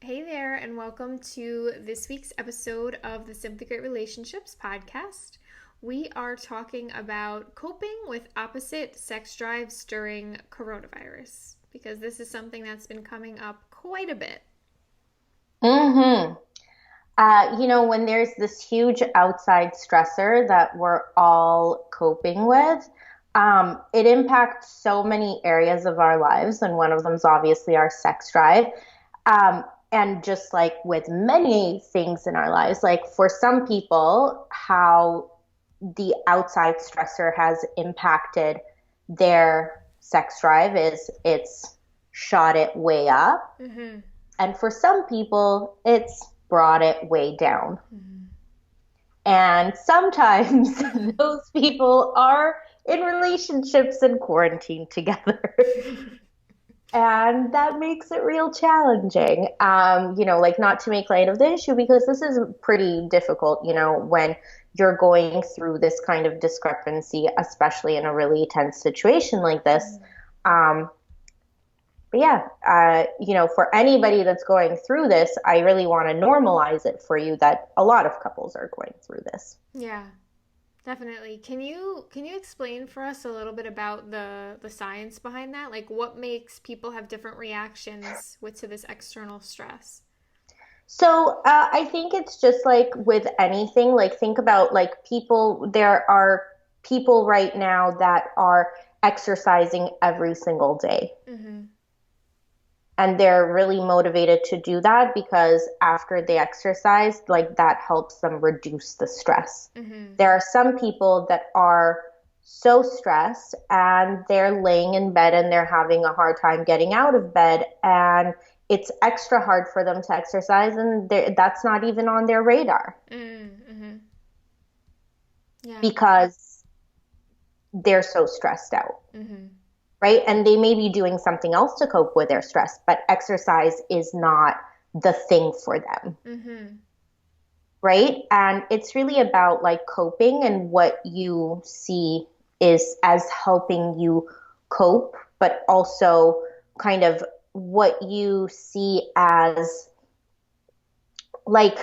Hey there, and welcome to this week's episode of the Simply Great Relationships podcast. We are talking about coping with opposite sex drives during coronavirus because this is something that's been coming up quite a bit. hmm when there's this huge outside stressor that we're all coping with, it impacts so many areas of our lives, and one of them is obviously our sex drive. And just like with many things in our lives, like for some people, how the outside stressor has impacted their sex drive is it's shot it way up. Mm-hmm. And for some people, it's brought it way down. Mm-hmm. And sometimes those people are in relationships and quarantine together. And that makes it real challenging. Like not to make light of the issue because this is pretty difficult, when you're going through this kind of discrepancy, especially in a really tense situation like this. Um, but yeah, for anybody that's going through this, I really want to normalize it for you that a lot of couples are going through this. Yeah, definitely. Can you explain for us a little bit about the science behind that? Like what makes people have different reactions to this external stress? So I think it's just like with anything, like think about like people, there are people right now that are exercising every single day. Mm-hmm. And they're really motivated to do that because after they exercise, like that helps them reduce the stress. Mm-hmm. There are some people that are so stressed and they're laying in bed and they're having a hard time getting out of bed, and it's extra hard for them to exercise, and that's not even on their radar Mm-hmm. Yeah. because they're so stressed out. Mm-hmm. Right? And they may be doing something else to cope with their stress, but exercise is not the thing for them. Mm-hmm. Right? And it's really about like coping and what you see is as helping you cope, but also kind of what you see as like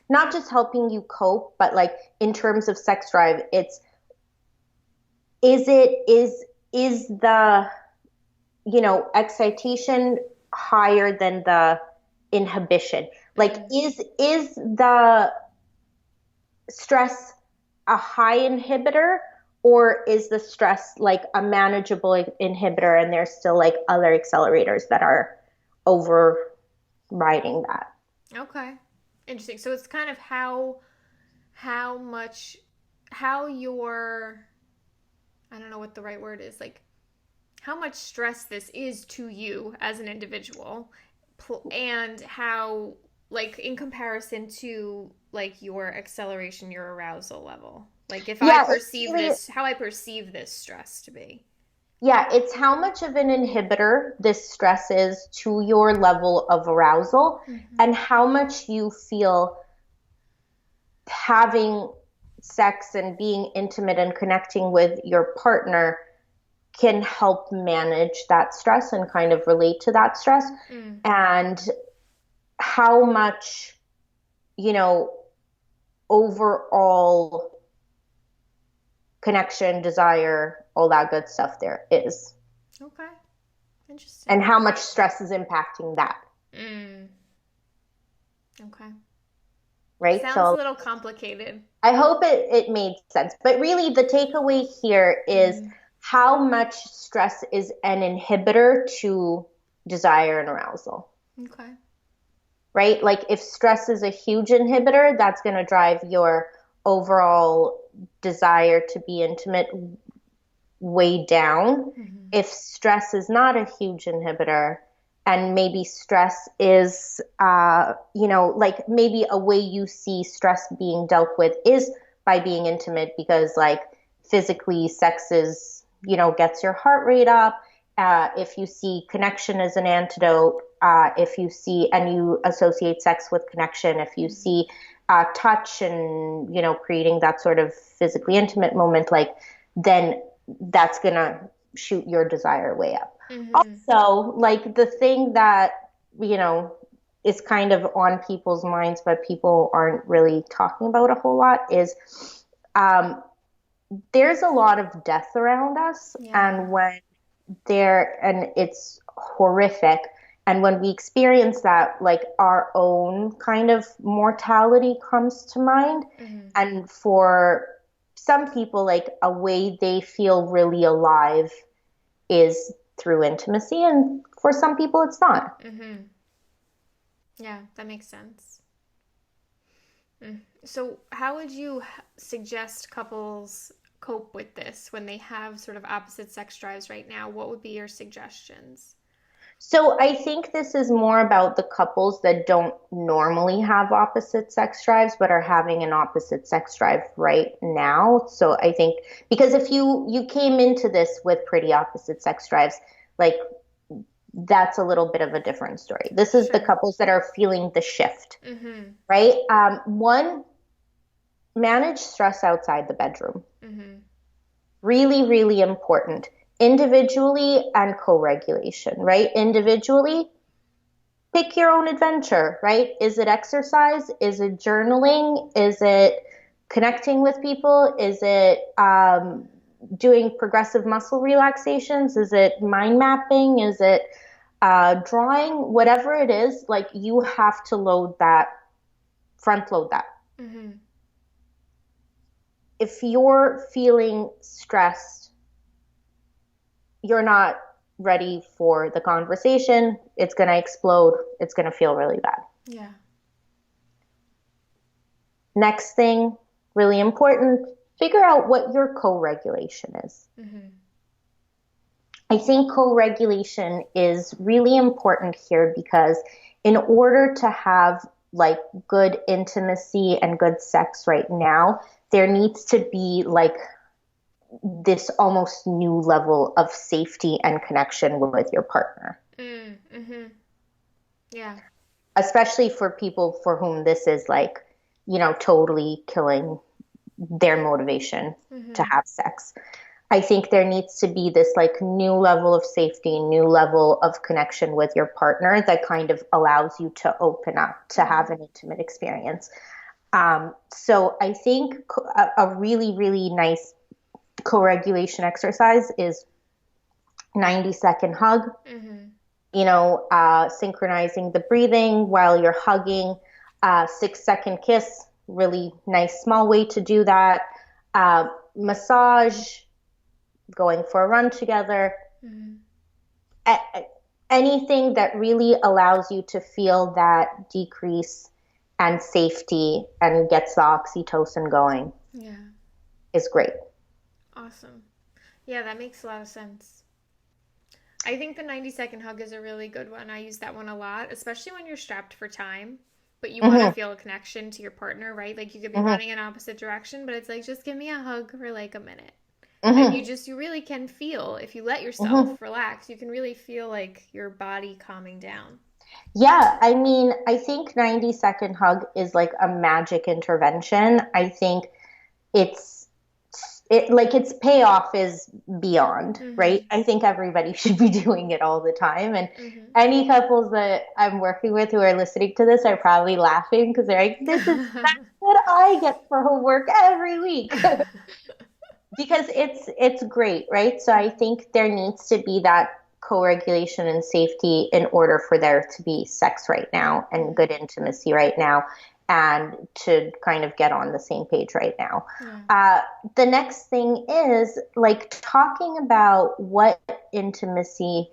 not just helping you cope, but like in terms of sex drive, it's is it is the excitation higher than the inhibition? Like, Mm-hmm. is the stress a high inhibitor, or is the stress like a manageable inhibitor and there's still like other accelerators that are overriding that? Okay. Interesting. So it's kind of how much how your I don't know what the right word is, like how much stress this is to you as an individual and how like in comparison to like your acceleration, your arousal level. Like if I Yeah, it's perceive really this, how I perceive this stress to be. Yeah, it's how much of an inhibitor this stress is to your level of arousal Mm-hmm. and how much you feel having sex and being intimate and connecting with your partner can help manage that stress and kind of relate to that stress, Mm. and how much, you know, overall connection, desire, all that good stuff there is, Okay. and Interesting. how much stress is impacting that, Mm. Okay. right? Sounds a So little complicated. I hope it made sense. But really, the takeaway here is Mm-hmm. how much stress is an inhibitor to desire and arousal, Okay. right? Like if stress is a huge inhibitor, that's going to drive your overall desire to be intimate way down. Mm-hmm. If stress is not a huge inhibitor, and maybe stress is, like maybe a way you see stress being dealt with is by being intimate because, like, physically, sex is, gets your heart rate up. If you see connection as an antidote, if you see and you associate sex with connection, if you Mm-hmm. see touch and, creating that sort of physically intimate moment, like, then that's gonna shoot your desire way up. Mm-hmm. Also, like the thing that you know, is kind of on people's minds, but people aren't really talking about a whole lot is um, there's a lot of death around us. Yeah. And and it's horrific. And when we experience that, like our own kind of mortality comes to mind. Mhm. And for some people, like a way they feel really alive is through intimacy. And for some people, it's not. Mhm. Yeah, that makes sense. Mm. So, how would you suggest couples cope with this when they have sort of opposite sex drives right now? What would be your suggestions? So I think this is more about the couples that don't normally have opposite sex drives, but are having an opposite sex drive right now. So I think because if you came into this with pretty opposite sex drives, like that's a little bit of a different story. This is the Sure. couples that are feeling the shift, Mhm. right? One, manage stress outside the bedroom. Mhm. Really, really important. Individually and co-regulation, right? Individually, pick your own adventure, right? Is it exercise? Is it journaling? Is it connecting with people? Is it doing progressive muscle relaxations? Is it mind mapping? Is it drawing? Whatever it is, like you have to load that, front load that. Mhm. If you're feeling stressed, you're not ready for the conversation. It's going to explode. It's going to feel really bad. Yeah. Next thing, really important, figure out what your co-regulation is. Mhm. I think co-regulation is really important here because in order to have like good intimacy and good sex right now, there needs to be like this almost new level of safety and connection with your partner. Mhm. Yeah. Especially for people for whom this is like, totally killing their motivation to Mhm. have sex. I think there needs to be this like new level of safety, new level of connection with your partner that kind of allows you to open up to have Mhm. an intimate experience. So I think a really, really nice co-regulation exercise is 90-second hug, Mhm. synchronizing the breathing while you're hugging, 6-second kiss, really nice small way to do that. Massage, going for a run together, Mhm. anything that really allows you to feel that decrease and safety and gets the oxytocin going Yeah. is great. Awesome. Yeah, that makes a lot of sense. I think the 90-second hug is a really good one. I use that one a lot, especially when you're strapped for time, but you want to Mm-hmm, feel a connection to your partner, right? Like you could be mm-hmm, running in opposite direction, but it's like just give me a hug for like a minute. And mm-hmm, you really can feel if you let mm-hmm. yourself relax, you can really feel like your body calming down. Yeah, I mean, I think 90-second hug is like a magic intervention. I think it's its payoff is beyond, right? Mhm. I think everybody should be doing it all the time. And Mhm. any couples that I'm working with who are listening to this are probably laughing because they're like, that's what I get for homework every week. Because it's great, right? So I think there needs to be that co-regulation and safety in order for there to be sex right now and good Mhm. intimacy right now and to kind of get on the same page right now. Yeah. Uh, the next thing is like talking about what intimacy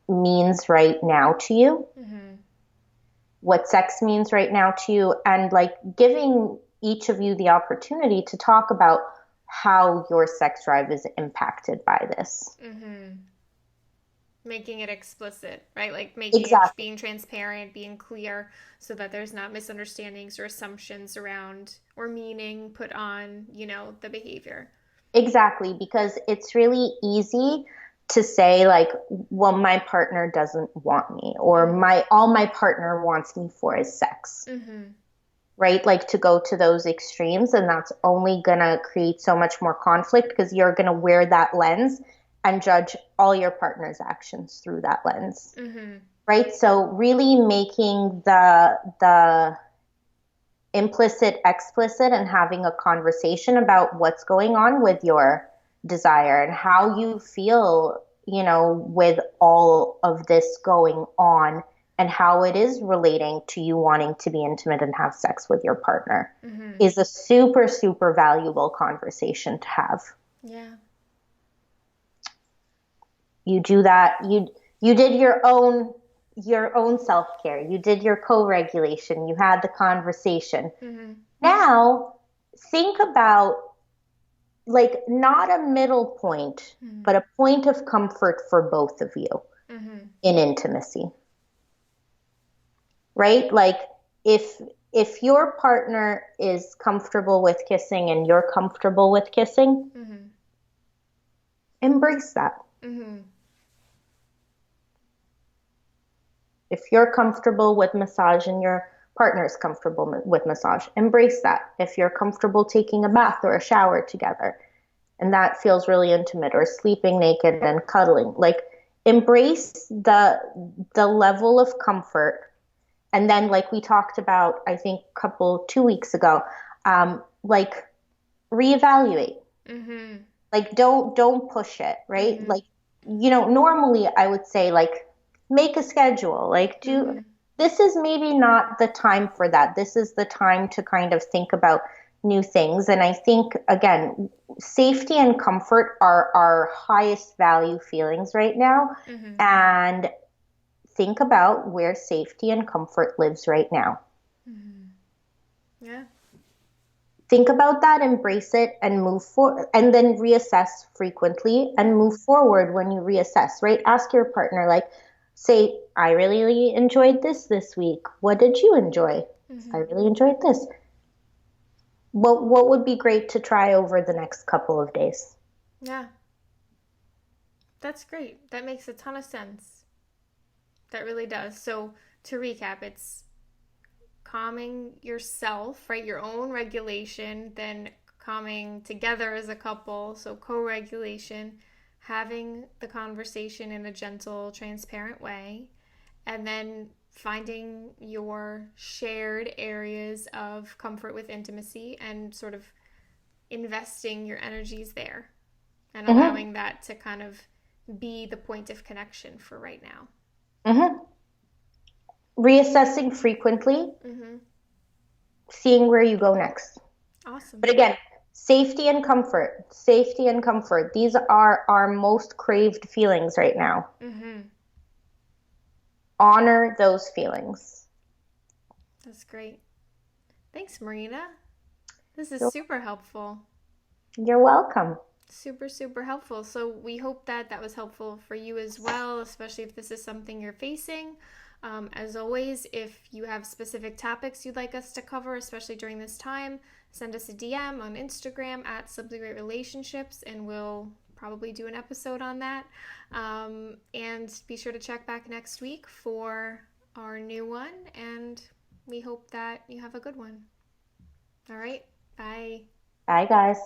means right now to you, Mhm. what sex means right now to you, and like giving each of you the opportunity to talk about how your sex drive is impacted by this. Mhm. Making it explicit, right? Like making it Exactly. being transparent, being clear so that there's not misunderstandings or assumptions around or meaning put on, the behavior. Exactly. Because it's really easy to say like, well, my partner doesn't want me, or Mhm. all my partner wants me for is sex. Mhm. Right? Like to go to those extremes, and that's only gonna create so much more conflict because you're gonna wear that lens and judge all your partner's actions through that lens. Mhm. right? So really making the implicit explicit and having a conversation about what's going on with your desire and how you feel, with all of this going on and how it is relating to you wanting to be intimate and have sex with your partner Mm-hmm. is a super, super valuable conversation to have. Yeah. You do that. You did your own self-care. You did your co-regulation. You had the conversation. Mm-hmm. Now, think about like not a middle point, Mm-hmm. but a point of comfort for both of you Mm-hmm. in intimacy, right? Like if your partner is comfortable with kissing and you're comfortable with kissing, Mm-hmm. embrace that. Mm-hmm. If you're comfortable with massage and your partner is comfortable with massage, embrace that. If you're comfortable taking a bath or a shower together and that feels really intimate, or sleeping naked and cuddling, like embrace the level of comfort. And then, like we talked about, I think a couple 2 weeks ago, like reevaluate. Mm-hmm. Like don't push it, right? Mm-hmm. Like normally I would say like make a schedule. Like do Mm-hmm. this is maybe not the time for that. This is the time to kind of think about new things. And I think again, safety and comfort are our highest value feelings right now. Mm-hmm. And think about where safety and comfort lives right now. Mm-hmm. Yeah. Think about that, embrace it, and move forward, and then reassess frequently and move forward when you reassess, right? Ask your partner, like, say, I really enjoyed this week. What did you enjoy? I Mm-hmm. really enjoyed this. What would be great to try over the next couple of days? Yeah. That's great. That makes a ton of sense. That really does. So to recap, it's calming yourself, right? Your own regulation, then calming together as a couple, so co regulation, having the conversation in a gentle, transparent way, and then finding your shared areas of comfort with intimacy and sort of investing your energies there and Mm-hmm. allowing that to kind of be the point of connection for right now. Mm-hmm. Reassessing frequently, Mm-hmm. seeing where you go next. But Awesome. again, safety and comfort. These are our most craved feelings right now. Mm-hmm. Honor those feelings. That's great. Thanks, Marina. This is You're, super helpful. you're welcome. Super, super helpful. So, we hope that that was helpful for you as well, especially if this is something you're facing. As always, if you have specific topics you'd like us to cover, especially during this time, send us a DM on Instagram at Simply Great Relationships, and we'll probably do an episode on that. And be sure to check back next week for our new one. And we hope that you have a good one. All right. Bye. Bye, guys.